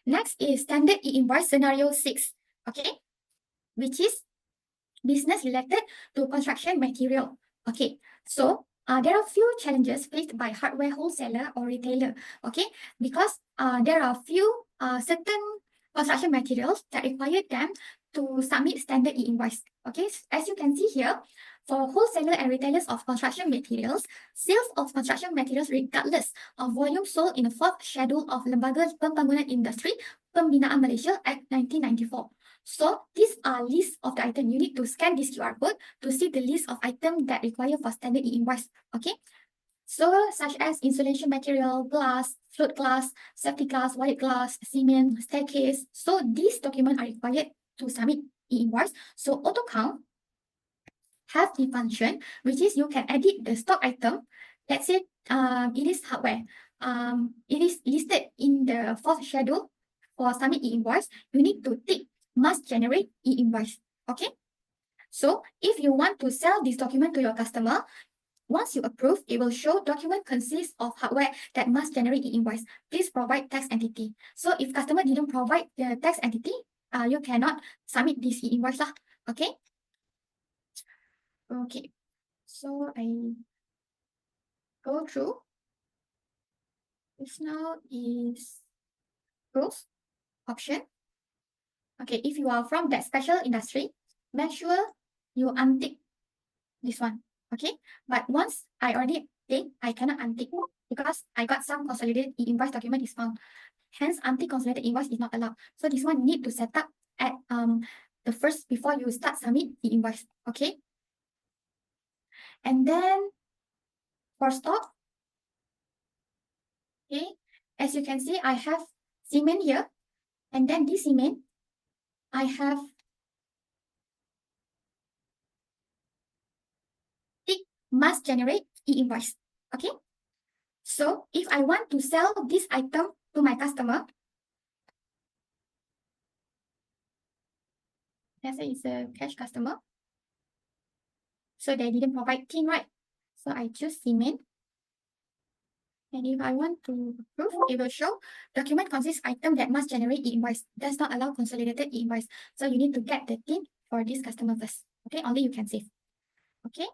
Next is Standard E-Invoice Scenario 6, okay, which is business related to construction material. Okay, so there are few challenges faced by hardware wholesaler or retailer, okay, because there are few certain construction materials that require them to submit Standard E-Invoice. Okay, as you can see here, for wholesaler and retailers of construction materials, sales of construction materials regardless of volume sold in the 4th Schedule of Lembaga Pembangunan Industri Pembinaan Malaysia Act 1994. So these are lists of the item. You need to scan this QR code to see the list of items that require for Standard E-Invoice. Okay. So such as insulation material, glass, float glass, safety glass, white glass, cement, staircase. So these documents are required to submit E-Invoice. So AutoCount have the function which is you can edit the stock item. Let's say it is hardware. It is listed in the 4th schedule for submit E-Invoice. You need to tick must generate E-Invoice. Okay. So if you want to sell this document to your customer, once you approve, it will show document consists of hardware that must generate E-Invoice. Please provide tax entity. So if customer didn't provide the tax entity, you cannot submit this E-Invoice lah. Okay. Okay. So I go through. This now is rules option. Okay, if you are from that special industry, make sure you untick this one. Okay, but once I already tick, I cannot untick because I got some consolidated e-invoice document is found. Hence, untick consolidated invoice is not allowed. So this one need to set up at the first before you start submit the invoice. Okay, and then for stock, okay, as you can see, I have cement here, and then this cement, I have tick must generate e-invoice. Okay, so if I want to sell this item to my customer, let's say it's a cash customer, so they didn't provide tin, right? So I choose cement. And if I want to approve, it will show document consists item that must generate e-invoice. Does not allow consolidated e-invoice. So you need to get the tin for this customer first. Okay, only you can save. Okay.